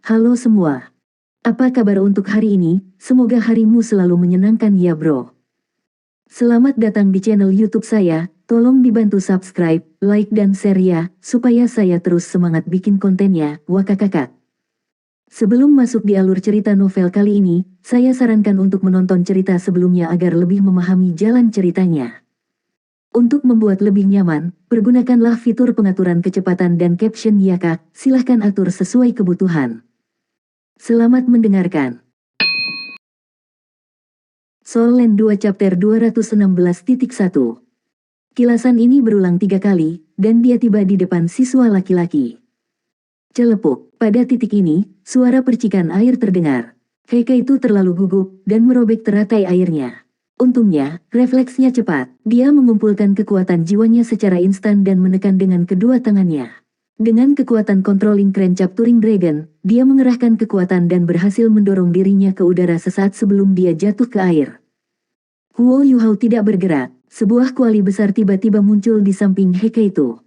Halo semua. Apa kabar untuk hari ini? Semoga harimu selalu menyenangkan ya bro. Selamat datang di channel YouTube saya. Tolong dibantu subscribe, like dan share ya, supaya saya terus semangat bikin kontennya. Wakakakak. Sebelum masuk di alur cerita novel kali ini, saya sarankan untuk menonton cerita sebelumnya agar lebih memahami jalan ceritanya. Untuk membuat lebih nyaman, pergunakanlah fitur pengaturan kecepatan dan caption ya kak, silahkan atur sesuai kebutuhan. Selamat mendengarkan. Soul Land 2 Chapter 216.1. Kilasan ini berulang 3 kali, dan dia tiba di depan siswa laki-laki. Celepuk, pada titik ini, suara percikan air terdengar. Heike itu terlalu gugup, dan merobek teratai airnya. Untungnya, refleksnya cepat, dia mengumpulkan kekuatan jiwanya secara instan dan menekan dengan kedua tangannya. Dengan kekuatan controlling Crane Capturing Dragon, dia mengerahkan kekuatan dan berhasil mendorong dirinya ke udara sesaat sebelum dia jatuh ke air. Huo Yuhao tidak bergerak, sebuah kuali besar tiba-tiba muncul di samping Heike itu.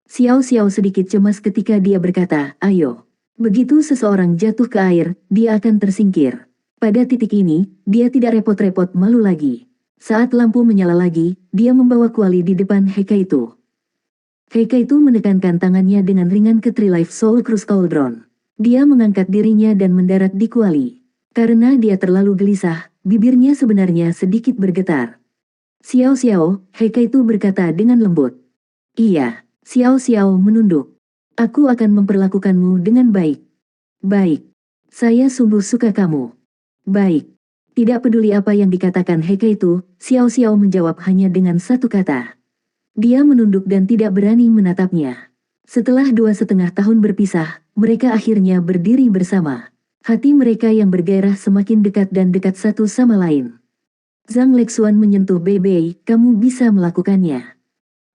Xiao Xiao sedikit cemas ketika dia berkata, ayo. Begitu seseorang jatuh ke air, dia akan tersingkir. Pada titik ini, dia tidak repot-repot malu lagi. Saat lampu menyala lagi, dia membawa kuali di depan Heike itu. Heike itu menekankan tangannya dengan ringan ke Tree Life Soul Cruise Cauldron. Dia mengangkat dirinya dan mendarat di kuali. Karena dia terlalu gelisah, bibirnya sebenarnya sedikit bergetar. Xiao Xiao, Heike itu berkata dengan lembut. Iya, Xiao Xiao menunduk. Aku akan memperlakukanmu dengan baik. Baik. Saya sungguh suka kamu. Baik. Tidak peduli apa yang dikatakan Heike itu, Xiao Xiao menjawab hanya dengan satu kata. Dia menunduk dan tidak berani menatapnya. Setelah 2,5 tahun berpisah, mereka akhirnya berdiri bersama. Hati mereka yang bergairah semakin dekat dan dekat satu sama lain. Zhang Lexuan menyentuh Bei Bei, kamu bisa melakukannya.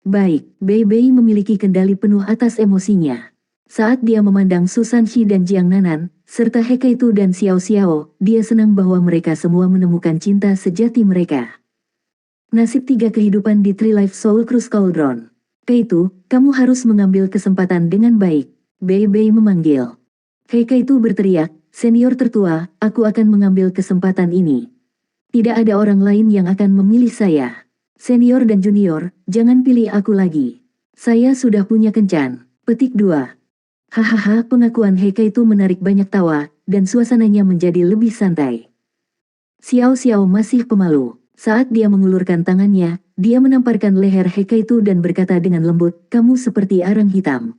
Baik, Bei Bei memiliki kendali penuh atas emosinya. Saat dia memandang Su Sanxi dan Jiang Nanan, serta Heike itu dan Xiao Xiao, dia senang bahwa mereka semua menemukan cinta sejati mereka. Nasib 3 kehidupan di Tree Life Soul Cruise Cauldron. Keitu, kamu harus mengambil kesempatan dengan baik. Bei Bei memanggil. Heike itu berteriak, senior tertua, aku akan mengambil kesempatan ini. Tidak ada orang lain yang akan memilih saya. Senior dan junior, jangan pilih aku lagi. Saya sudah punya kencan. Petik 2. Hahaha, pengakuan Heike itu menarik banyak tawa, dan suasananya menjadi lebih santai. Xiao Xiao masih pemalu. Saat dia mengulurkan tangannya, dia menamparkan leher Heike itu dan berkata dengan lembut, kamu seperti arang hitam.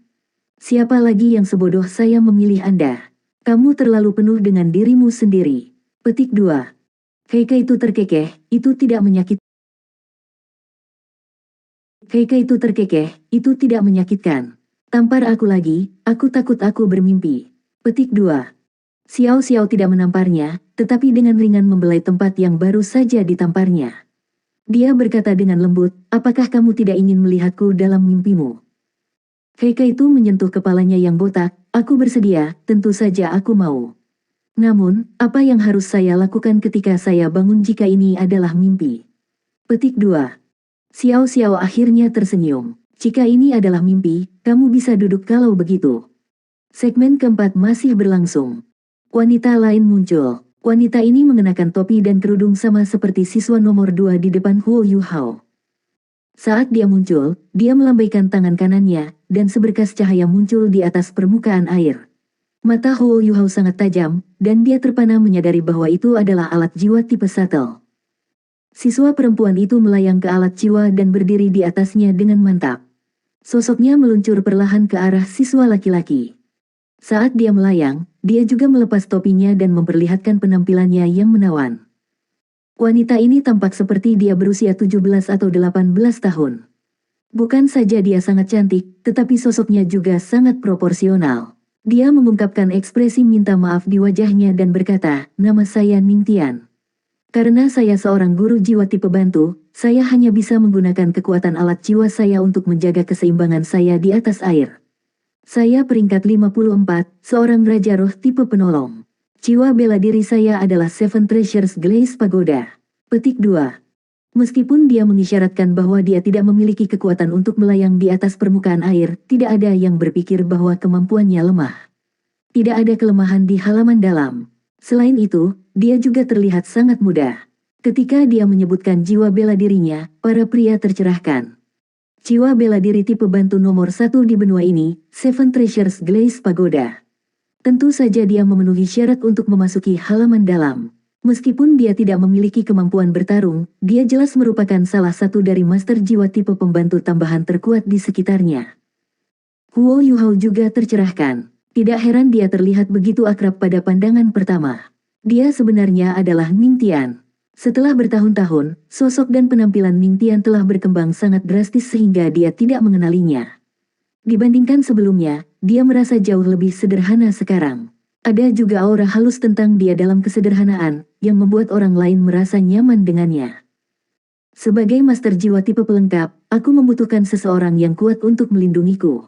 Siapa lagi yang sebodoh saya memilih Anda? Kamu terlalu penuh dengan dirimu sendiri. Petik 2. Heike itu terkekeh, itu tidak menyakitkan. Heike itu terkekeh, itu tidak menyakitkan. Tampar aku lagi, aku takut aku bermimpi. Petik 2. Xiao Xiao tidak menamparnya, tetapi dengan ringan membelai tempat yang baru saja ditamparnya. Dia berkata dengan lembut, apakah kamu tidak ingin melihatku dalam mimpimu? Heike itu menyentuh kepalanya yang botak, aku bersedia, tentu saja aku mau. Namun, apa yang harus saya lakukan ketika saya bangun jika ini adalah mimpi? Petik 2. Xiao Xiao akhirnya tersenyum. Jika ini adalah mimpi, kamu bisa duduk kalau begitu. Segmen keempat masih berlangsung. Wanita lain muncul. Wanita ini mengenakan topi dan kerudung sama seperti siswa nomor 2 di depan Huo Yuhao. Saat dia muncul, dia melambaikan tangan kanannya, dan seberkas cahaya muncul di atas permukaan air. Mata Huo Yuhao sangat tajam, dan dia terpana menyadari bahwa itu adalah alat jiwa tipe shuttle. Siswa perempuan itu melayang ke alat jiwa dan berdiri di atasnya dengan mantap. Sosoknya meluncur perlahan ke arah siswa laki-laki. Saat dia melayang, dia juga melepas topinya dan memperlihatkan penampilannya yang menawan. Wanita ini tampak seperti dia berusia 17 atau 18 tahun. Bukan saja dia sangat cantik, tetapi sosoknya juga sangat proporsional. Dia mengungkapkan ekspresi minta maaf di wajahnya dan berkata, nama saya Ning Tian. Karena saya seorang guru jiwa tipe bantu, saya hanya bisa menggunakan kekuatan alat jiwa saya untuk menjaga keseimbangan saya di atas air. Saya peringkat 54, seorang Raja Roh tipe penolong. Jiwa bela diri saya adalah Seven Treasures Glaze Pagoda. Petik 2. Meskipun dia mengisyaratkan bahwa dia tidak memiliki kekuatan untuk melayang di atas permukaan air, tidak ada yang berpikir bahwa kemampuannya lemah. Tidak ada kelemahan di halaman dalam. Selain itu, dia juga terlihat sangat mudah. Ketika dia menyebutkan jiwa bela dirinya, para pria tercerahkan. Jiwa bela diri tipe bantu nomor 1 di benua ini, Seven Treasures Glaze Pagoda. Tentu saja dia memenuhi syarat untuk memasuki halaman dalam. Meskipun dia tidak memiliki kemampuan bertarung, dia jelas merupakan salah satu dari master jiwa tipe pembantu tambahan terkuat di sekitarnya. Huo Yuhao juga tercerahkan. Tidak heran dia terlihat begitu akrab pada pandangan pertama. Dia sebenarnya adalah Ning Tian. Setelah bertahun-tahun, sosok dan penampilan Ning Tian telah berkembang sangat drastis sehingga dia tidak mengenalinya. Dibandingkan sebelumnya, dia merasa jauh lebih sederhana sekarang. Ada juga aura halus tentang dia dalam kesederhanaan, yang membuat orang lain merasa nyaman dengannya. Sebagai master jiwa tipe pelengkap, aku membutuhkan seseorang yang kuat untuk melindungiku.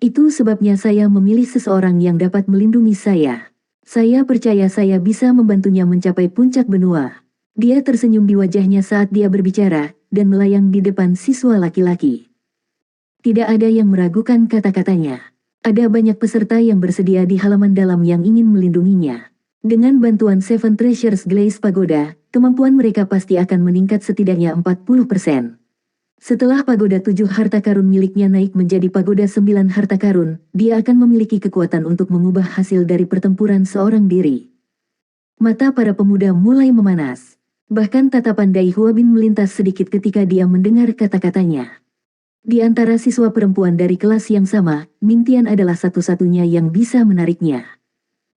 Itu sebabnya saya memilih seseorang yang dapat melindungi saya. Saya percaya saya bisa membantunya mencapai puncak benua. Dia tersenyum di wajahnya saat dia berbicara, dan melayang di depan siswa laki-laki. Tidak ada yang meragukan kata-katanya. Ada banyak peserta yang bersedia di halaman dalam yang ingin melindunginya. Dengan bantuan Seven Treasures Glaze Pagoda, kemampuan mereka pasti akan meningkat setidaknya 40%. Setelah pagoda 7 harta karun miliknya naik menjadi pagoda 9 harta karun, dia akan memiliki kekuatan untuk mengubah hasil dari pertempuran seorang diri. Mata para pemuda mulai memanas. Bahkan tatapan Dai Huabin melintas sedikit ketika dia mendengar kata-katanya. Di antara siswa perempuan dari kelas yang sama, Ning Tian adalah satu-satunya yang bisa menariknya.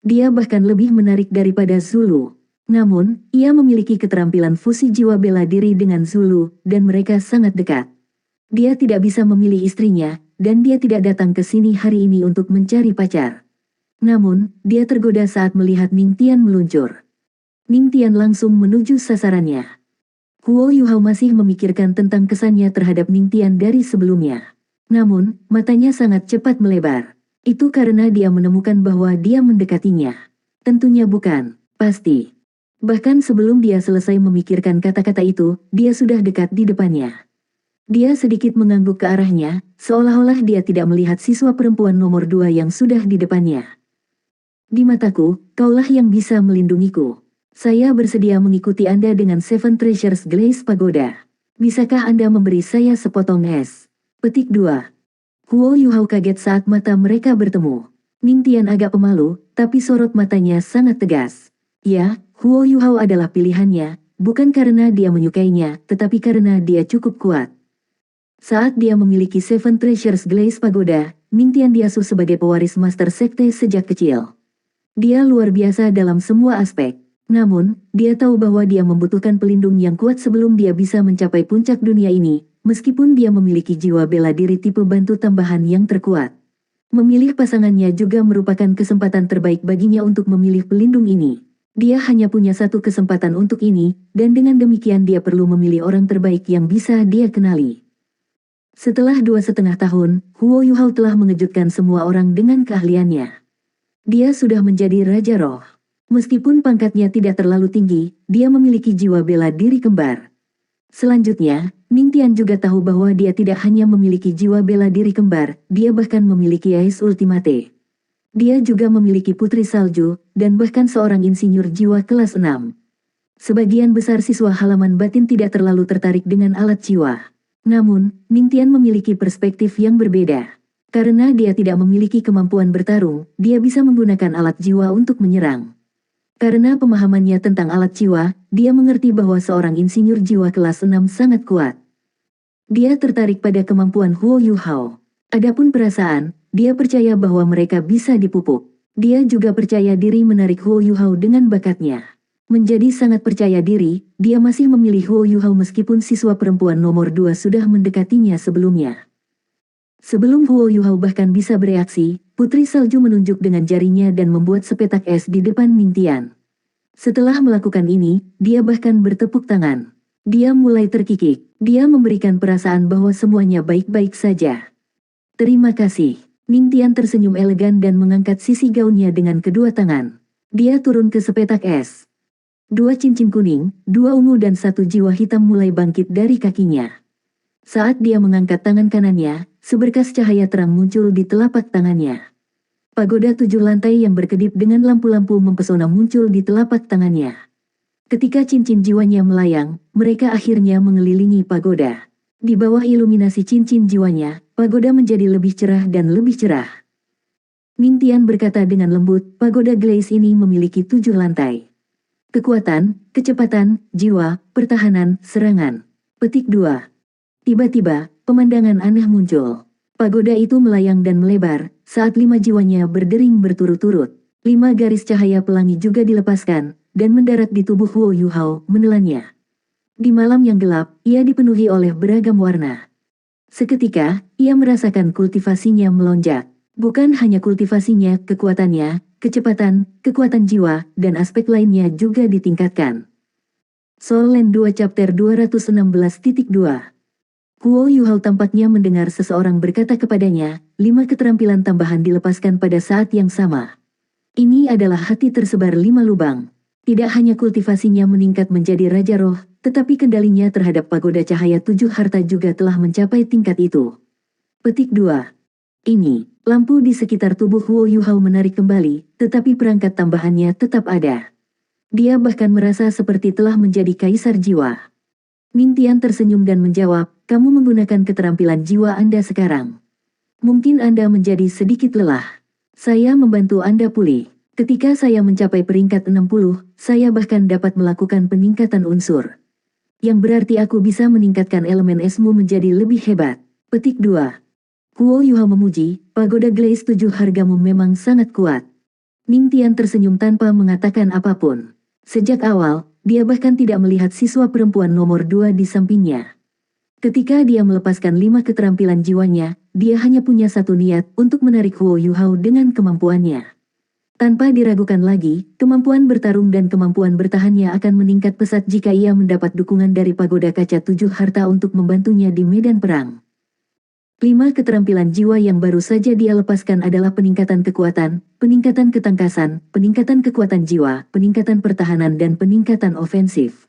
Dia bahkan lebih menarik daripada Zulu. Namun, ia memiliki keterampilan fusi jiwa bela diri dengan Zulu, dan mereka sangat dekat. Dia tidak bisa memilih istrinya, dan dia tidak datang ke sini hari ini untuk mencari pacar. Namun, dia tergoda saat melihat Ning Tian meluncur. Ning Tian langsung menuju sasarannya. Huo Yuhao masih memikirkan tentang kesannya terhadap Ning Tian dari sebelumnya. Namun, matanya sangat cepat melebar. Itu karena dia menemukan bahwa dia mendekatinya. Tentunya bukan, pasti. Bahkan sebelum dia selesai memikirkan kata-kata itu, dia sudah dekat di depannya. Dia sedikit mengangguk ke arahnya, seolah-olah dia tidak melihat siswa perempuan nomor 2 yang sudah di depannya. Di mataku, kaulah yang bisa melindungiku. Saya bersedia mengikuti Anda dengan Seven Treasures Glaze Pagoda. Bisakah Anda memberi saya sepotong es? Petik 2. Huo Yuhao kaget saat mata mereka bertemu. Ning Tian agak pemalu, tapi sorot matanya sangat tegas. Ya, Huo Yuhao adalah pilihannya, bukan karena dia menyukainya, tetapi karena dia cukup kuat. Saat dia memiliki Seven Treasures Glaze Pagoda, Ning Tian diasuh sebagai pewaris Master Sekte sejak kecil. Dia luar biasa dalam semua aspek. Namun, dia tahu bahwa dia membutuhkan pelindung yang kuat sebelum dia bisa mencapai puncak dunia ini, meskipun dia memiliki jiwa bela diri tipe bantu tambahan yang terkuat. Memilih pasangannya juga merupakan kesempatan terbaik baginya untuk memilih pelindung ini. Dia hanya punya satu kesempatan untuk ini, dan dengan demikian dia perlu memilih orang terbaik yang bisa dia kenali. Setelah 2,5 tahun, Huo Yuhao telah mengejutkan semua orang dengan keahliannya. Dia sudah menjadi Raja Roh. Meskipun pangkatnya tidak terlalu tinggi, dia memiliki jiwa bela diri kembar. Selanjutnya, Ning Tian juga tahu bahwa dia tidak hanya memiliki jiwa bela diri kembar, dia bahkan memiliki Ais Ultimate. Dia juga memiliki putri salju, dan bahkan seorang insinyur jiwa kelas 6. Sebagian besar siswa halaman batin tidak terlalu tertarik dengan alat jiwa. Namun, Ning Tian memiliki perspektif yang berbeda. Karena dia tidak memiliki kemampuan bertarung, dia bisa menggunakan alat jiwa untuk menyerang. Karena pemahamannya tentang alat jiwa, dia mengerti bahwa seorang insinyur jiwa kelas 6 sangat kuat. Dia tertarik pada kemampuan Huo Yuhao. Adapun perasaan, dia percaya bahwa mereka bisa dipupuk. Dia juga percaya diri menarik Huo Yuhao dengan bakatnya. Menjadi sangat percaya diri, dia masih memilih Huo Yuhao meskipun siswa perempuan nomor 2 sudah mendekatinya sebelumnya. Sebelum Huo Yuhao bahkan bisa bereaksi, Putri Salju menunjuk dengan jarinya dan membuat sepetak es di depan Ning Tian. Setelah melakukan ini, dia bahkan bertepuk tangan. Dia mulai terkikik. Dia memberikan perasaan bahwa semuanya baik-baik saja. Terima kasih. Ning Tian tersenyum elegan dan mengangkat sisi gaunnya dengan kedua tangan. Dia turun ke sepetak es. 2 cincin kuning, 2 ungu dan 1 jiwa hitam mulai bangkit dari kakinya. Saat dia mengangkat tangan kanannya, seberkas cahaya terang muncul di telapak tangannya. Pagoda 7 lantai yang berkedip dengan lampu-lampu mempesona muncul di telapak tangannya. Ketika cincin jiwanya melayang, mereka akhirnya mengelilingi pagoda. Di bawah iluminasi cincin jiwanya, pagoda menjadi lebih cerah dan lebih cerah. Ming Tian berkata dengan lembut, pagoda Glaze ini memiliki 7 lantai. Kekuatan, kecepatan, jiwa, pertahanan, serangan. Petik 2. Tiba-tiba, pemandangan aneh muncul. Pagoda itu melayang dan melebar, saat 5 jiwanya berdering berturut-turut. 5 garis cahaya pelangi juga dilepaskan, dan mendarat di tubuh Huo Yuhao, menelannya. Di malam yang gelap, ia dipenuhi oleh beragam warna. Seketika, ia merasakan kultivasinya melonjak. Bukan hanya kultivasinya, kekuatannya, kecepatan, kekuatan jiwa, dan aspek lainnya juga ditingkatkan. Soul Land 2 Chapter 216.2. Huo Yuhao tampaknya mendengar seseorang berkata kepadanya, 5 keterampilan tambahan dilepaskan pada saat yang sama. Ini adalah hati tersebar 5 lubang. Tidak hanya kultivasinya meningkat menjadi Raja Roh, tetapi kendalinya terhadap pagoda cahaya 7 harta juga telah mencapai tingkat itu. Petik 2. Ini, lampu di sekitar tubuh Huo Yuhao menarik kembali, tetapi perangkat tambahannya tetap ada. Dia bahkan merasa seperti telah menjadi kaisar jiwa. Ming Tian tersenyum dan menjawab, kamu menggunakan keterampilan jiwa Anda sekarang. Mungkin Anda menjadi sedikit lelah. Saya membantu Anda pulih. Ketika saya mencapai peringkat 60, saya bahkan dapat melakukan peningkatan unsur. Yang berarti aku bisa meningkatkan elemen esmu menjadi lebih hebat. Petik 2. Huo Yuhao memuji, pagoda Glaze 7 hargamu memang sangat kuat. Ming Tian tersenyum tanpa mengatakan apapun. Sejak awal, dia bahkan tidak melihat siswa perempuan nomor 2 di sampingnya. Ketika dia melepaskan 5 keterampilan jiwanya, dia hanya punya satu niat untuk menarik Huo Yuhao dengan kemampuannya. Tanpa diragukan lagi, kemampuan bertarung dan kemampuan bertahannya akan meningkat pesat jika ia mendapat dukungan dari pagoda kaca 7 harta untuk membantunya di medan perang. 5 keterampilan jiwa yang baru saja dia lepaskan adalah peningkatan kekuatan, peningkatan ketangkasan, peningkatan kekuatan jiwa, peningkatan pertahanan dan peningkatan ofensif.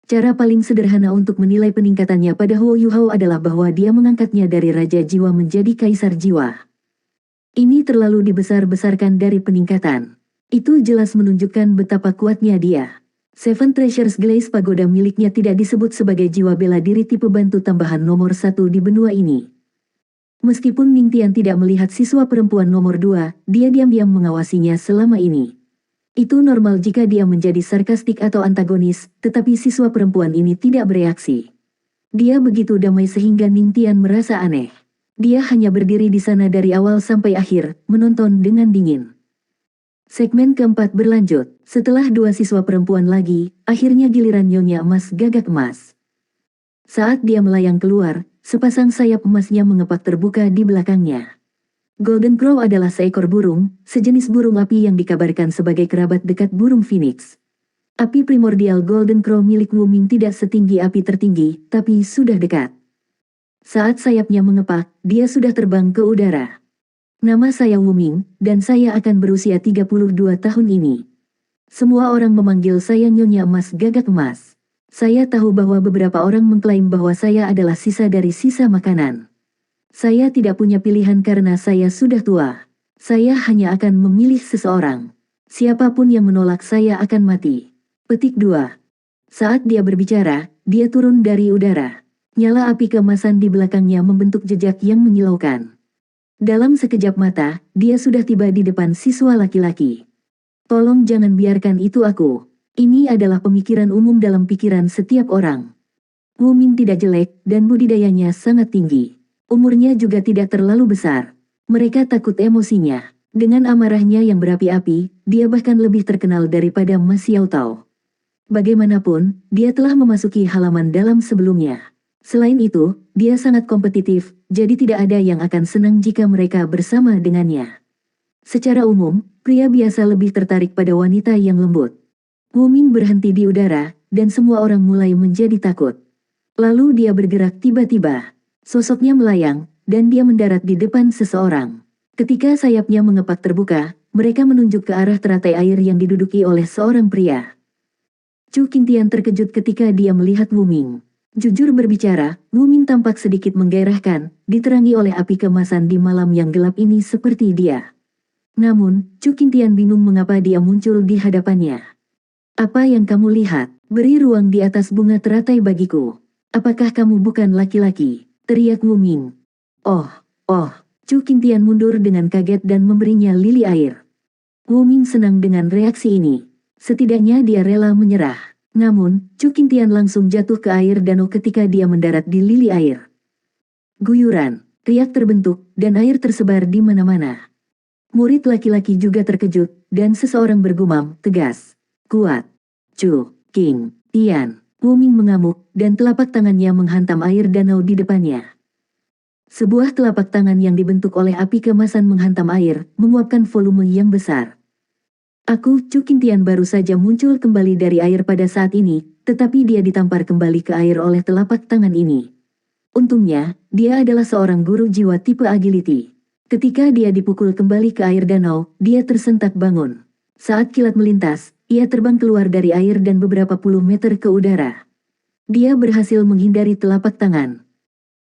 Cara paling sederhana untuk menilai peningkatannya pada Huo Yuhao adalah bahwa dia mengangkatnya dari Raja Jiwa menjadi Kaisar Jiwa. Ini terlalu dibesar-besarkan dari peningkatan. Itu jelas menunjukkan betapa kuatnya dia. Seven Treasures Glaze pagoda miliknya tidak disebut sebagai jiwa bela diri tipe bantu tambahan nomor 1 di benua ini. Meskipun Ming Tian tidak melihat siswa perempuan nomor 2, dia diam-diam mengawasinya selama ini. Itu normal jika dia menjadi sarkastik atau antagonis, tetapi siswa perempuan ini tidak bereaksi. Dia begitu damai sehingga Ming Tian merasa aneh. Dia hanya berdiri di sana dari awal sampai akhir, menonton dengan dingin. Segmen keempat berlanjut. Setelah 2 siswa perempuan lagi, akhirnya giliran Nyonya Emas Gagak Emas. Saat dia melayang keluar, sepasang sayap emasnya mengepak terbuka di belakangnya. Golden Crow adalah seekor burung, sejenis burung api yang dikabarkan sebagai kerabat dekat burung phoenix. Api primordial Golden Crow milik Wu Ming tidak setinggi api tertinggi, tapi sudah dekat. Saat sayapnya mengepak, dia sudah terbang ke udara. Nama saya Wu Ming, dan saya akan berusia 32 tahun ini. Semua orang memanggil saya Nyonya Emas Gagak Emas. Saya tahu bahwa beberapa orang mengklaim bahwa saya adalah sisa dari sisa makanan. Saya tidak punya pilihan karena saya sudah tua. Saya hanya akan memilih seseorang. Siapapun yang menolak saya akan mati. Petik 2. Saat dia berbicara, dia turun dari udara. Nyala api keemasan di belakangnya membentuk jejak yang menyilaukan. Dalam sekejap mata, dia sudah tiba di depan siswa laki-laki. Tolong jangan biarkan itu aku. Ini adalah pemikiran umum dalam pikiran setiap orang. Wu Ming tidak jelek, dan budidayanya sangat tinggi. Umurnya juga tidak terlalu besar. Mereka takut emosinya. Dengan amarahnya yang berapi-api, dia bahkan lebih terkenal daripada Ma Xiaotao. Bagaimanapun, dia telah memasuki halaman dalam sebelumnya. Selain itu, dia sangat kompetitif, jadi tidak ada yang akan senang jika mereka bersama dengannya. Secara umum, pria biasa lebih tertarik pada wanita yang lembut. Wu Ming berhenti di udara, dan semua orang mulai menjadi takut. Lalu dia bergerak tiba-tiba. Sosoknya melayang, dan dia mendarat di depan seseorang. Ketika sayapnya mengepak terbuka, mereka menunjuk ke arah teratai air yang diduduki oleh seorang pria. Chu Qingtian terkejut ketika dia melihat Wu Ming. Jujur berbicara, Wu Ming tampak sedikit menggairahkan, diterangi oleh api keemasan di malam yang gelap ini seperti dia. Namun, Chu Qingtian bingung mengapa dia muncul di hadapannya. Apa yang kamu lihat? Beri ruang di atas bunga teratai bagiku. Apakah kamu bukan laki-laki? Teriak Wu Ming. Oh, oh, Chu Qingtian mundur dengan kaget dan memberinya lili air. Wu Ming senang dengan reaksi ini. Setidaknya dia rela menyerah. Namun, Chu Qingtian langsung jatuh ke air danau ketika dia mendarat di lili air. Guyuran, riak terbentuk, dan air tersebar di mana-mana. Murid laki-laki juga terkejut, dan seseorang bergumam, tegas. Kuat. Chu Qingtian. Wu Ming mengamuk, dan telapak tangannya menghantam air danau di depannya. Sebuah telapak tangan yang dibentuk oleh api kemasan menghantam air, menguapkan volume yang besar. Chu Qingtian baru saja muncul kembali dari air pada saat ini, tetapi dia ditampar kembali ke air oleh telapak tangan ini. Untungnya, dia adalah seorang guru jiwa tipe agility. Ketika dia dipukul kembali ke air danau, dia tersentak bangun. Saat kilat melintas, ia terbang keluar dari air dan beberapa puluh meter ke udara. Dia berhasil menghindari telapak tangan.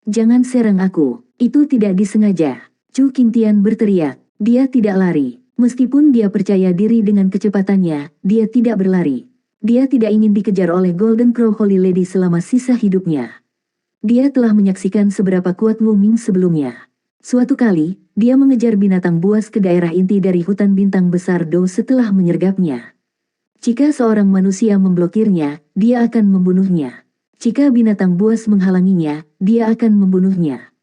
Jangan serang aku, itu tidak disengaja. Chu Qingtian berteriak. Dia tidak lari. Meskipun dia percaya diri dengan kecepatannya, dia tidak berlari. Dia tidak ingin dikejar oleh Golden Crow Holy Lady selama sisa hidupnya. Dia telah menyaksikan seberapa kuat Wu Ming sebelumnya. Suatu kali, dia mengejar binatang buas ke daerah inti dari hutan bintang besar Dou setelah menyergapnya. Jika seorang manusia memblokirnya, dia akan membunuhnya. Jika binatang buas menghalanginya, dia akan membunuhnya.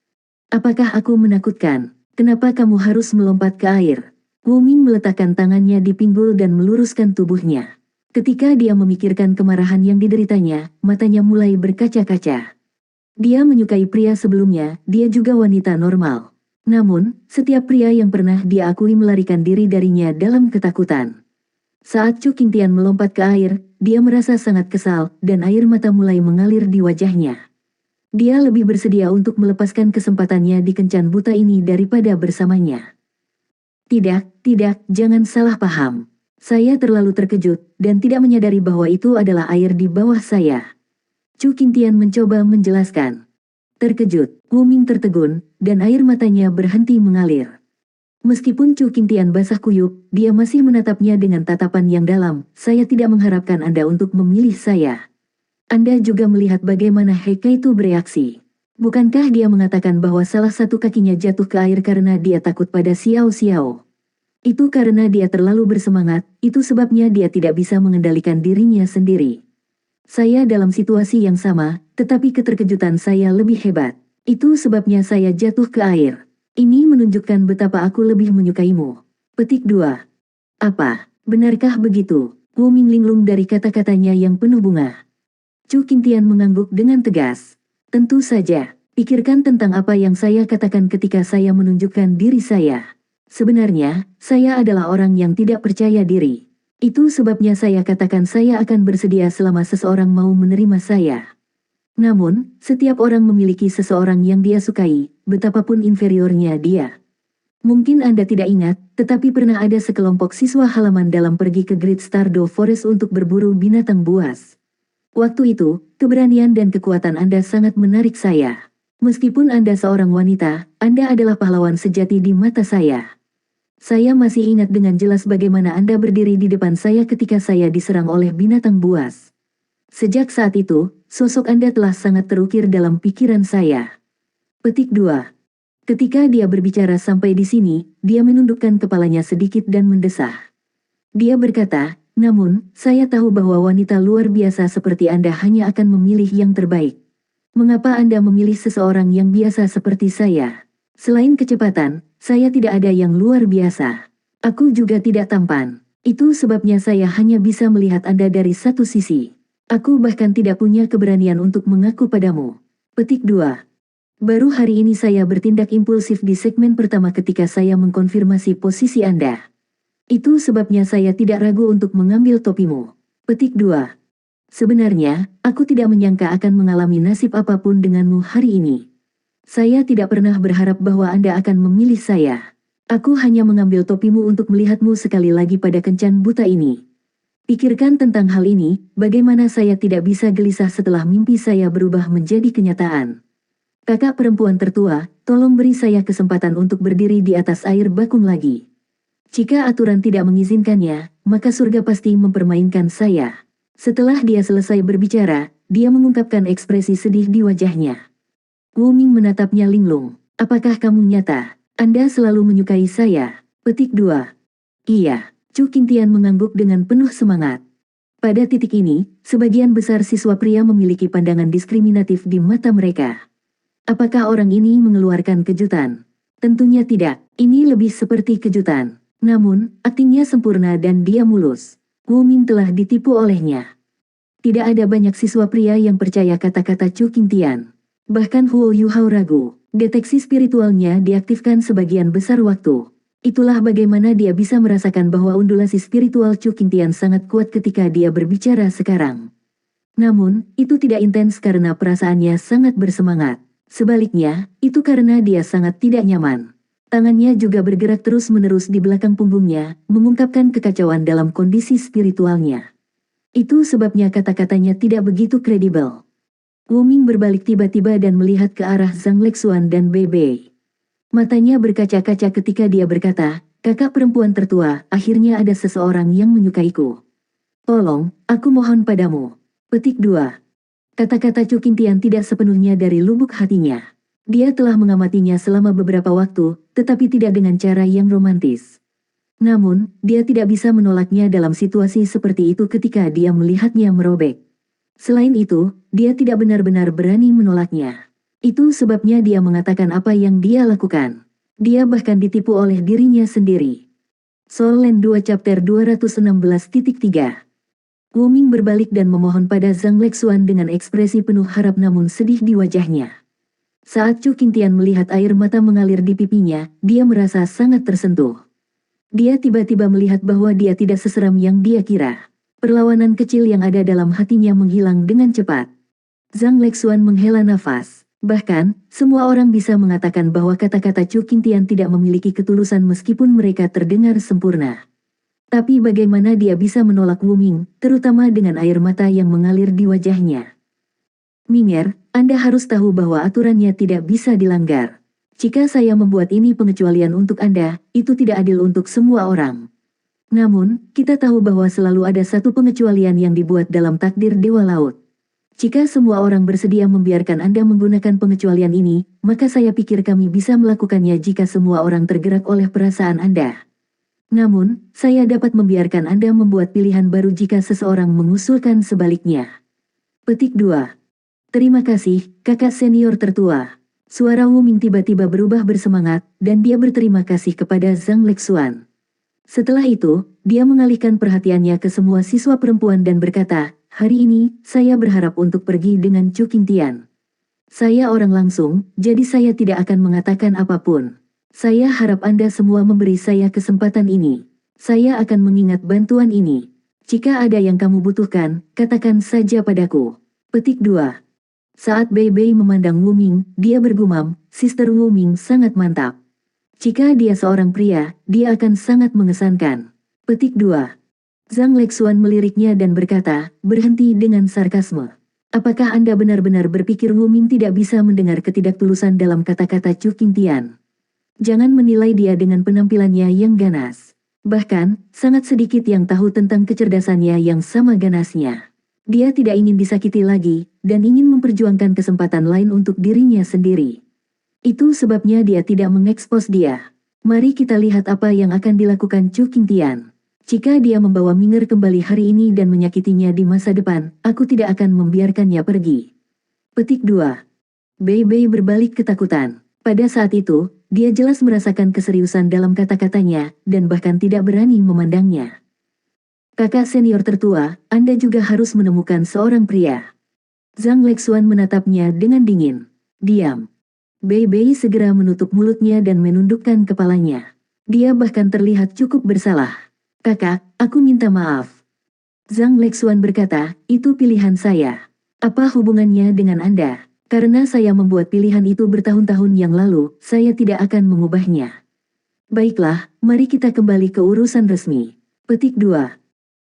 Apakah aku menakutkan? Kenapa kamu harus melompat ke air? Wu Ming meletakkan tangannya di pinggul dan meluruskan tubuhnya. Ketika dia memikirkan kemarahan yang dideritanya, matanya mulai berkaca-kaca. Dia menyukai pria sebelumnya, dia juga wanita normal. Namun, setiap pria yang pernah dia akui melarikan diri darinya dalam ketakutan. Saat Chu Qingtian melompat ke air, dia merasa sangat kesal, dan air mata mulai mengalir di wajahnya. Dia lebih bersedia untuk melepaskan kesempatannya di kencan buta ini daripada bersamanya. Tidak, jangan salah paham. Saya terlalu terkejut, dan tidak menyadari bahwa itu adalah air di bawah saya. Chu Qingtian mencoba menjelaskan. Terkejut, Wu Ming tertegun, dan air matanya berhenti mengalir. Meskipun Chu Qingtian basah kuyup, dia masih menatapnya dengan tatapan yang dalam. Saya tidak mengharapkan Anda untuk memilih saya. Anda juga melihat bagaimana Heike itu bereaksi. Bukankah dia mengatakan bahwa salah satu kakinya jatuh ke air karena dia takut pada Xiao Xiao? Itu karena dia terlalu bersemangat, itu sebabnya dia tidak bisa mengendalikan dirinya sendiri. Saya dalam situasi yang sama, tetapi keterkejutan saya lebih hebat. Itu sebabnya saya jatuh ke air. Ini menunjukkan betapa aku lebih menyukaimu. Petik 2. Apa? Benarkah begitu? Wu Ming linglung dari kata-katanya yang penuh bunga. Chu Qingtian mengangguk dengan tegas. Tentu saja. Pikirkan tentang apa yang saya katakan ketika saya menunjukkan diri saya. Sebenarnya, saya adalah orang yang tidak percaya diri. Itu sebabnya saya katakan saya akan bersedia selama seseorang mau menerima saya. Namun, setiap orang memiliki seseorang yang dia sukai, betapapun inferiornya dia. Mungkin Anda tidak ingat, tetapi pernah ada sekelompok siswa halaman dalam pergi ke Great Stardew Forest untuk berburu binatang buas. Waktu itu, keberanian dan kekuatan Anda sangat menarik saya. Meskipun Anda seorang wanita, Anda adalah pahlawan sejati di mata saya. Saya masih ingat dengan jelas bagaimana Anda berdiri di depan saya ketika saya diserang oleh binatang buas. Sejak saat itu, sosok Anda telah sangat terukir dalam pikiran saya. Petik 2. Ketika dia berbicara sampai di sini, dia menundukkan kepalanya sedikit dan mendesah. Dia berkata, namun, saya tahu bahwa wanita luar biasa seperti Anda hanya akan memilih yang terbaik. Mengapa Anda memilih seseorang yang biasa seperti saya? Selain kecepatan, saya tidak ada yang luar biasa. Aku juga tidak tampan. Itu sebabnya saya hanya bisa melihat Anda dari satu sisi. Aku bahkan tidak punya keberanian untuk mengaku padamu. Petik 2. Baru hari ini saya bertindak impulsif di segmen pertama ketika saya mengkonfirmasi posisi Anda. Itu sebabnya saya tidak ragu untuk mengambil topimu. Petik 2. Sebenarnya, aku tidak menyangka akan mengalami nasib apapun denganmu hari ini. Saya tidak pernah berharap bahwa Anda akan memilih saya. Aku hanya mengambil topimu untuk melihatmu sekali lagi pada kencan buta ini. Pikirkan tentang hal ini, bagaimana saya tidak bisa gelisah setelah mimpi saya berubah menjadi kenyataan. Kakak perempuan tertua, tolong beri saya kesempatan untuk berdiri di atas air bakung lagi. Jika aturan tidak mengizinkannya, maka surga pasti mempermainkan saya. Setelah dia selesai berbicara, dia mengungkapkan ekspresi sedih di wajahnya. Wu Ming menatapnya linglung. Apakah kamu nyata? Anda selalu menyukai saya. Petik 2. Iya. Chu Qingtian mengangguk dengan penuh semangat. Pada titik ini, sebagian besar siswa pria memiliki pandangan diskriminatif di mata mereka. Apakah orang ini mengeluarkan kejutan? Tentunya tidak, ini lebih seperti kejutan. Namun, aktingnya sempurna dan dia mulus. Wu Ming telah ditipu olehnya. Tidak ada banyak siswa pria yang percaya kata-kata Chu Qingtian. Bahkan Huo Yuhao ragu. Deteksi spiritualnya diaktifkan sebagian besar waktu. Itulah bagaimana dia bisa merasakan bahwa undulasi spiritual Chu Qingtian sangat kuat ketika dia berbicara sekarang. Namun, itu tidak intens karena perasaannya sangat bersemangat. Sebaliknya, itu karena dia sangat tidak nyaman. Tangannya juga bergerak terus-menerus di belakang punggungnya, mengungkapkan kekacauan dalam kondisi spiritualnya. Itu sebabnya kata-katanya tidak begitu kredibel. Wu Ming berbalik tiba-tiba dan melihat ke arah Zhang Lexuan dan Bei Bei. Matanya berkaca-kaca ketika dia berkata, kakak perempuan tertua, akhirnya ada seseorang yang menyukaiku. Tolong, aku mohon padamu. Petik 2. Kata-kata Chu Qingtian tidak sepenuhnya dari lubuk hatinya. Dia telah mengamatinya selama beberapa waktu, tetapi tidak dengan cara yang romantis. Namun, dia tidak bisa menolaknya dalam situasi seperti itu ketika dia melihatnya merobek. Selain itu, dia tidak benar-benar berani menolaknya. Itu sebabnya dia mengatakan apa yang dia lakukan. Dia bahkan ditipu oleh dirinya sendiri. Soul Land 2 Chapter 216.3. Wu Ming berbalik dan memohon pada Zhang Lexuan dengan ekspresi penuh harap namun sedih di wajahnya. Saat Chu Qingtian melihat air mata mengalir di pipinya, dia merasa sangat tersentuh. Dia tiba-tiba melihat bahwa dia tidak seseram yang dia kira. Perlawanan kecil yang ada dalam hatinya menghilang dengan cepat. Zhang Lexuan menghela nafas. Bahkan, semua orang bisa mengatakan bahwa kata-kata Chu Qingtian tidak memiliki ketulusan meskipun mereka terdengar sempurna. Tapi bagaimana dia bisa menolak Wu Ming, terutama dengan air mata yang mengalir di wajahnya? Minger, Anda harus tahu bahwa aturannya tidak bisa dilanggar. Jika saya membuat ini pengecualian untuk Anda, itu tidak adil untuk semua orang. Namun, kita tahu bahwa selalu ada satu pengecualian yang dibuat dalam takdir Dewa Laut. Jika semua orang bersedia membiarkan Anda menggunakan pengecualian ini, maka saya pikir kami bisa melakukannya jika semua orang tergerak oleh perasaan Anda. Namun, saya dapat membiarkan Anda membuat pilihan baru jika seseorang mengusulkan sebaliknya. Petik 2. Terima kasih, kakak senior tertua. Suara Wu Ming tiba-tiba berubah bersemangat, dan dia berterima kasih kepada Zhang Lexuan. Setelah itu, dia mengalihkan perhatiannya ke semua siswa perempuan dan berkata, hari ini, saya berharap untuk pergi dengan Chu Qingtian. Saya orang langsung, jadi saya tidak akan mengatakan apapun. Saya harap Anda semua memberi saya kesempatan ini. Saya akan mengingat bantuan ini. Jika ada yang kamu butuhkan, katakan saja padaku. Petik 2. Saat Bei Bei memandang Wu Ming, dia bergumam, Sister Wu Ming sangat mantap. Jika dia seorang pria, dia akan sangat mengesankan. Petik 2. Zhang Lexuan meliriknya dan berkata, berhenti dengan sarkasme. Apakah Anda benar-benar berpikir Wu Ming tidak bisa mendengar ketidaktulusan dalam kata-kata Chu Qingtian? Jangan menilai dia dengan penampilannya yang ganas. Bahkan, sangat sedikit yang tahu tentang kecerdasannya yang sama ganasnya. Dia tidak ingin disakiti lagi, dan ingin memperjuangkan kesempatan lain untuk dirinya sendiri. Itu sebabnya dia tidak mengekspos dia. Mari kita lihat apa yang akan dilakukan Chu Qingtian. Jika dia membawa Minger kembali hari ini dan menyakitinya di masa depan, aku tidak akan membiarkannya pergi. Petik 2. Bei Bei berbalik ketakutan. Pada saat itu, dia jelas merasakan keseriusan dalam kata-katanya, dan bahkan tidak berani memandangnya. Kakak senior tertua, Anda juga harus menemukan seorang pria. Zhang Lexuan menatapnya dengan dingin. Diam. Bei Bei segera menutup mulutnya dan menundukkan kepalanya. Dia bahkan terlihat cukup bersalah. Kakak, aku minta maaf. Zhang Lexuan berkata, itu pilihan saya. Apa hubungannya dengan Anda? Karena saya membuat pilihan itu bertahun-tahun yang lalu, saya tidak akan mengubahnya. Baiklah, mari kita kembali ke urusan resmi. Petik 2.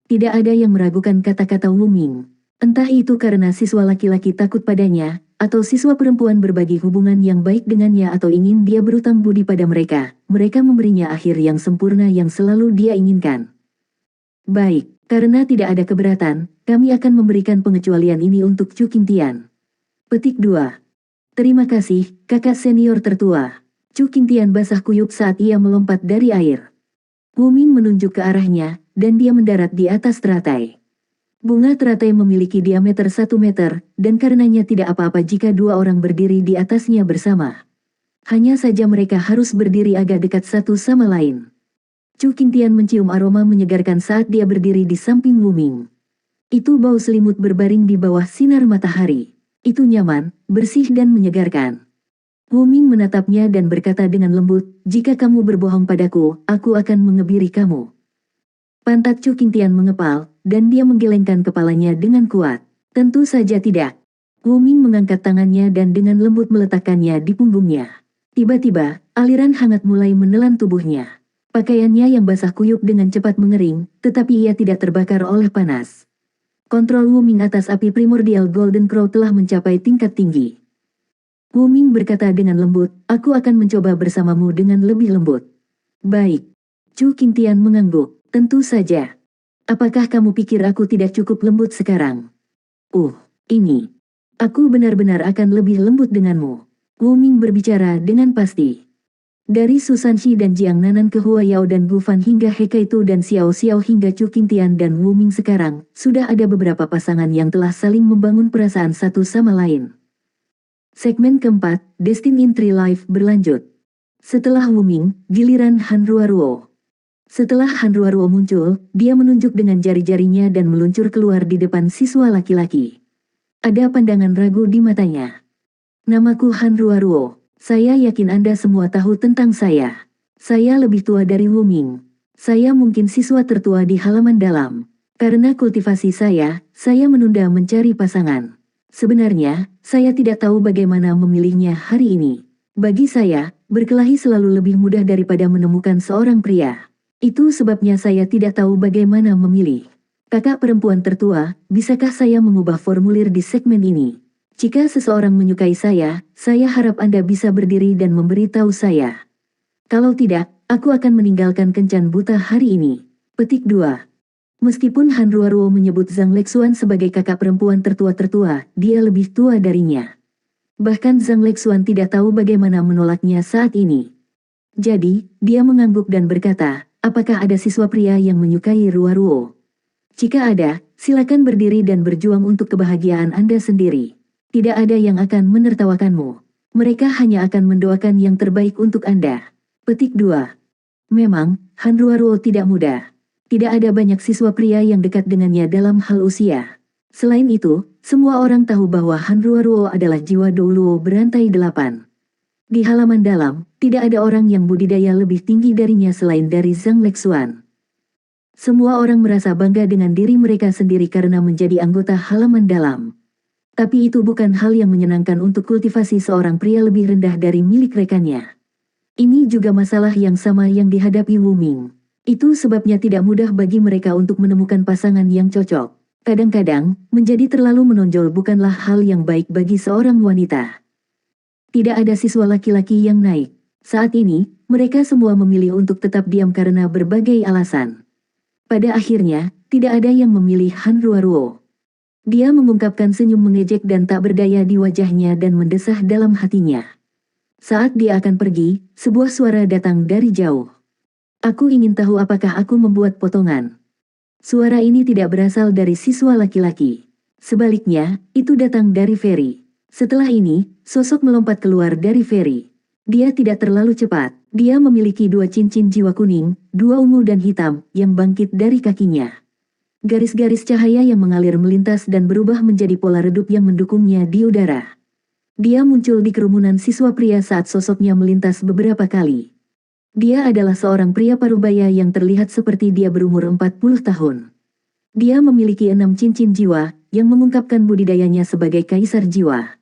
Tidak ada yang meragukan kata-kata Wu Ming. Entah itu karena siswa laki-laki takut padanya, atau siswa perempuan berbagi hubungan yang baik dengannya atau ingin dia berutang budi pada mereka, mereka memberinya akhir yang sempurna yang selalu dia inginkan. Baik, karena tidak ada keberatan, kami akan memberikan pengecualian ini untuk Chu Qingtian. Petik 2. Terima kasih, kakak senior tertua. Chu Qingtian basah kuyup saat ia melompat dari air. Wu Ming menunjuk ke arahnya, dan dia mendarat di atas teratai. Bunga teratai memiliki diameter 1 meter, dan karenanya tidak apa-apa jika dua orang berdiri di atasnya bersama. Hanya saja mereka harus berdiri agak dekat satu sama lain. Chu Qingtian mencium aroma menyegarkan saat dia berdiri di samping Wu Ming. Itu bau selimut berbaring di bawah sinar matahari. Itu nyaman, bersih dan menyegarkan. Wu Ming menatapnya dan berkata dengan lembut, jika kamu berbohong padaku, aku akan mengebiri kamu. Pantat Chu Qingtian mengepal, dan dia menggelengkan kepalanya dengan kuat. Tentu saja tidak. Wu Ming mengangkat tangannya dan dengan lembut meletakkannya di punggungnya. Tiba-tiba, aliran hangat mulai menelan tubuhnya. Pakaiannya yang basah kuyup dengan cepat mengering, tetapi ia tidak terbakar oleh panas. Kontrol Wu Ming atas api primordial Golden Crow telah mencapai tingkat tinggi. Wu Ming berkata dengan lembut, aku akan mencoba bersamamu dengan lebih lembut. Baik. Chu Qingtian mengangguk. Tentu saja. Apakah kamu pikir aku tidak cukup lembut sekarang? Ini. Aku benar-benar akan lebih lembut denganmu. Wu Ming berbicara dengan pasti. Dari Susanshi dan Jiang Nanan ke Hua Yao dan Gu Fan hingga He Kaitu dan Xiao Xiao hingga Chu Qingtian dan Wu Ming sekarang, sudah ada beberapa pasangan yang telah saling membangun perasaan satu sama lain. Segmen keempat, Destin in Tree Life berlanjut. Setelah Wu Ming, giliran Han Ruoruo. Setelah Han Ruoruo muncul, dia menunjuk dengan jari-jarinya dan meluncur keluar di depan siswa laki-laki. Ada pandangan ragu di matanya. Namaku Han Ruoruo. Saya yakin Anda semua tahu tentang saya. Saya lebih tua dari Wu Ming. Saya mungkin siswa tertua di halaman dalam. Karena kultivasi saya menunda mencari pasangan. Sebenarnya, saya tidak tahu bagaimana memilihnya hari ini. Bagi saya, berkelahi selalu lebih mudah daripada menemukan seorang pria. Itu sebabnya saya tidak tahu bagaimana memilih. Kakak perempuan tertua, bisakah saya mengubah formulir di segmen ini? Jika seseorang menyukai saya harap Anda bisa berdiri dan memberitahu saya. Kalau tidak, aku akan meninggalkan kencan buta hari ini. Petik 2. Meskipun Han Ruoruo menyebut Zhang Lexuan sebagai kakak perempuan tertua-tertua, dia lebih tua darinya. Bahkan Zhang Lexuan tidak tahu bagaimana menolaknya saat ini. Jadi, dia mengangguk dan berkata, apakah ada siswa pria yang menyukai Ruoruo? Jika ada, silakan berdiri dan berjuang untuk kebahagiaan Anda sendiri. Tidak ada yang akan menertawakanmu. Mereka hanya akan mendoakan yang terbaik untuk Anda. Petik 2. Memang, Han Ruoruo tidak muda. Tidak ada banyak siswa pria yang dekat dengannya dalam hal usia. Selain itu, semua orang tahu bahwa Han Ruoruo adalah jiwa Douluo berantai 8. Di halaman dalam, tidak ada orang yang budidaya lebih tinggi darinya selain dari Zhang Lexuan. Semua orang merasa bangga dengan diri mereka sendiri karena menjadi anggota halaman dalam. Tapi itu bukan hal yang menyenangkan untuk kultivasi seorang pria lebih rendah dari milik rekannya. Ini juga masalah yang sama yang dihadapi Wu Ming. Itu sebabnya tidak mudah bagi mereka untuk menemukan pasangan yang cocok. Kadang-kadang, menjadi terlalu menonjol bukanlah hal yang baik bagi seorang wanita. Tidak ada siswa laki-laki yang naik. Saat ini, mereka semua memilih untuk tetap diam karena berbagai alasan. Pada akhirnya, tidak ada yang memilih Han Ruoruo. Dia mengungkapkan senyum mengejek dan tak berdaya di wajahnya dan mendesah dalam hatinya. Saat dia akan pergi, sebuah suara datang dari jauh. Aku ingin tahu apakah aku membuat potongan. Suara ini tidak berasal dari siswa laki-laki. Sebaliknya, itu datang dari Ferry. Setelah ini, sosok melompat keluar dari Ferry. Dia tidak terlalu cepat. Dia memiliki 2 cincin jiwa kuning, 2 ungu dan hitam, yang bangkit dari kakinya. Garis-garis cahaya yang mengalir melintas dan berubah menjadi pola redup yang mendukungnya di udara. Dia muncul di kerumunan siswa pria saat sosoknya melintas beberapa kali. Dia adalah seorang pria parubaya yang terlihat seperti dia berumur 40 tahun. Dia memiliki 6 cincin jiwa, yang mengungkapkan budidayanya sebagai kaisar jiwa.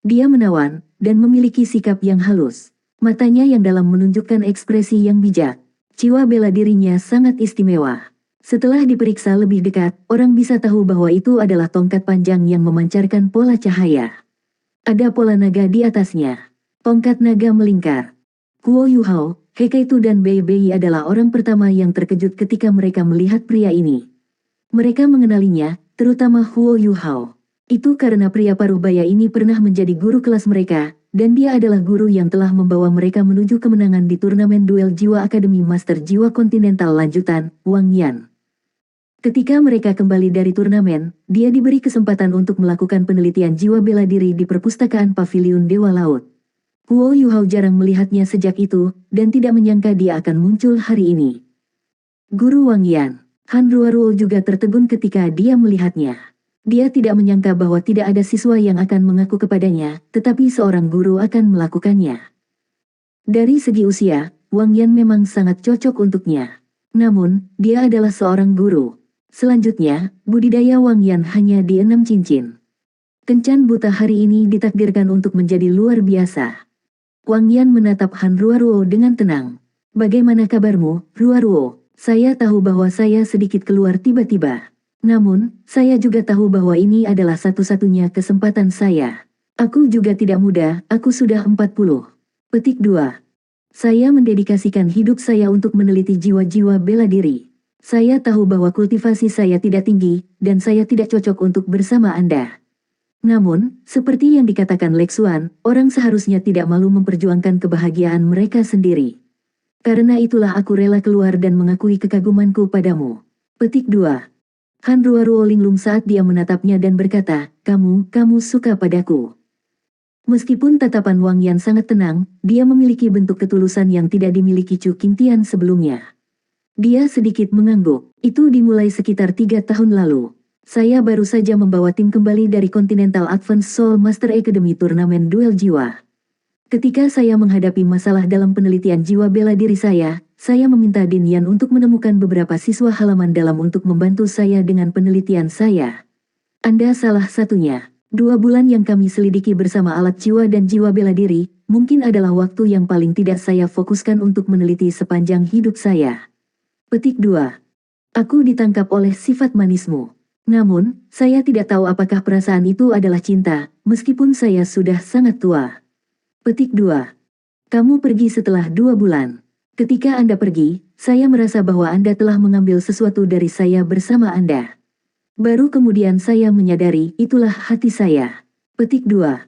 Dia menawan, dan memiliki sikap yang halus. Matanya yang dalam menunjukkan ekspresi yang bijak. Jiwa bela dirinya sangat istimewa. Setelah diperiksa lebih dekat, orang bisa tahu bahwa itu adalah tongkat panjang yang memancarkan pola cahaya. Ada pola naga di atasnya. Tongkat naga melingkar. Huo Yuhao, Hekaitu dan Bei Bei adalah orang pertama yang terkejut ketika mereka melihat pria ini. Mereka mengenalinya, terutama Huo Yuhao. Itu karena pria paruh baya ini pernah menjadi guru kelas mereka, dan dia adalah guru yang telah membawa mereka menuju kemenangan di turnamen duel jiwa Akademi Master Jiwa Kontinental lanjutan, Wang Yan. Ketika mereka kembali dari turnamen, dia diberi kesempatan untuk melakukan penelitian jiwa bela diri di perpustakaan Paviliun Dewa Laut. Huo Yuhao jarang melihatnya sejak itu, dan tidak menyangka dia akan muncul hari ini. Guru Wang Yan, Han Ruoruo juga tertegun ketika dia melihatnya. Dia tidak menyangka bahwa tidak ada siswa yang akan mengaku kepadanya, tetapi seorang guru akan melakukannya. Dari segi usia, Wang Yan memang sangat cocok untuknya. Namun, dia adalah seorang guru. Selanjutnya, budidaya Wang Yan hanya di 6 cincin. Kencan buta hari ini ditakdirkan untuk menjadi luar biasa. Wang Yan menatap Han Ruoruo dengan tenang. Bagaimana kabarmu, Ruoruo? Saya tahu bahwa saya sedikit keluar tiba-tiba. Namun, saya juga tahu bahwa ini adalah satu-satunya kesempatan saya. Aku juga tidak muda, aku sudah 40. Petik 2. Saya mendedikasikan hidup saya untuk meneliti jiwa-jiwa bela diri. Saya tahu bahwa kultivasi saya tidak tinggi, dan saya tidak cocok untuk bersama Anda. Namun, seperti yang dikatakan Lexuan, orang seharusnya tidak malu memperjuangkan kebahagiaan mereka sendiri. Karena itulah aku rela keluar dan mengakui kekagumanku padamu. Petik 2. Han Ruoruo linglung saat dia menatapnya dan berkata, kamu suka padaku. Meskipun tatapan Wang Yan sangat tenang, dia memiliki bentuk ketulusan yang tidak dimiliki Chu Qingtian sebelumnya. Dia sedikit mengangguk. Itu dimulai sekitar 3 tahun lalu. Saya baru saja membawa tim kembali dari Continental Advanced Soul Master Academy turnamen duel jiwa. Ketika saya menghadapi masalah dalam penelitian jiwa bela diri saya meminta Din Yan untuk menemukan beberapa siswa halaman dalam untuk membantu saya dengan penelitian saya. Anda salah satunya. 2 bulan yang kami selidiki bersama alat jiwa dan jiwa bela diri, mungkin adalah waktu yang paling tidak saya fokuskan untuk meneliti sepanjang hidup saya. Petik 2. Aku ditangkap oleh sifat manismu. Namun, saya tidak tahu apakah perasaan itu adalah cinta, meskipun saya sudah sangat tua. Petik 2. Kamu pergi setelah 2 bulan. Ketika Anda pergi, saya merasa bahwa Anda telah mengambil sesuatu dari saya bersama Anda. Baru kemudian saya menyadari itulah hati saya. Petik 2.